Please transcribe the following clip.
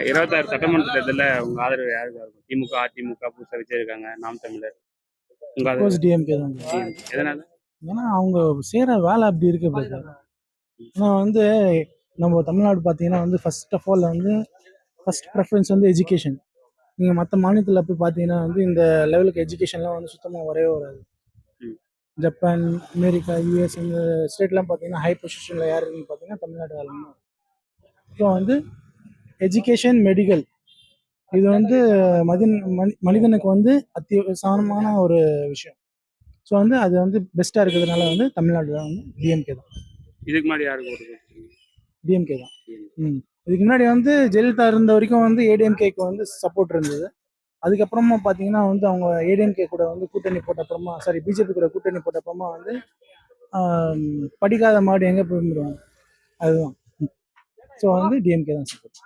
26 சட்டமன்ற தேர்தலில் உங்க ஆதரவு யாருக்கு இருக்கும்? திமுக, அதிமுக புதுசாக வச்சிருக்காங்க, நாம் தமிழர். உங்க ஆதரவு டிஎம்கே தான். எதனால? ஏன்னா அவங்க செய்கிற வேலை அப்படி இருக்கு பிரதர். ஏன்னா வந்து நம்ம தமிழ்நாடு பார்த்தீங்கன்னா வந்து ஃபர்ஸ்ட் ஆஃப் ஆல் வந்து ஃபர்ஸ்ட் ப்ரெஃபரன்ஸ் வந்து எஜுகேஷன். நீங்கள் மற்ற மாநிலத்தில் போய் பார்த்தீங்கன்னா வந்து இந்த லெவலுக்கு எஜுகேஷன்லாம் வந்து சுத்தமாக வரவே வராது. ஜப்பான், அமெரிக்கா, யூஎஸ் இந்த ஸ்டேட்லாம் பார்த்தீங்கன்னா ஹை பொசிஷனில் யார் இருக்குன்னு பார்த்தீங்கன்னா தமிழ்நாடு ஆளுங்க. ஸோ வந்து எஜுகேஷன், மெடிக்கல் இது வந்து மனிதனுக்கு வந்து அத்தியாவசியமான ஒரு விஷயம். ஸோ வந்து அது வந்து பெஸ்ட்டாக இருக்கிறதுனால வந்து தமிழ்நாடு வந்து டிஎம்கே தான். இதுக்கு முன்னாடி யாருக்கு டிஎம்கே தான். இதுக்கு முன்னாடி வந்து ஜெயலலிதா இருந்த வரைக்கும் வந்து ஏடிஎம்கேக்கு வந்து சப்போர்ட் இருந்தது. அதுக்கப்புறமா பார்த்தீங்கன்னா வந்து அவங்க ஏடிஎம்கே கூட வந்து கூட்டணி போட்ட அப்புறமா பிஜேபி கூட கூட்டணி போட்ட அப்புறமா வந்து படிக்காத மாடு எங்கே போயிடுவாங்க, அதுதான். ஸோ வந்து டிஎம்கே தான் சப்போர்ட்.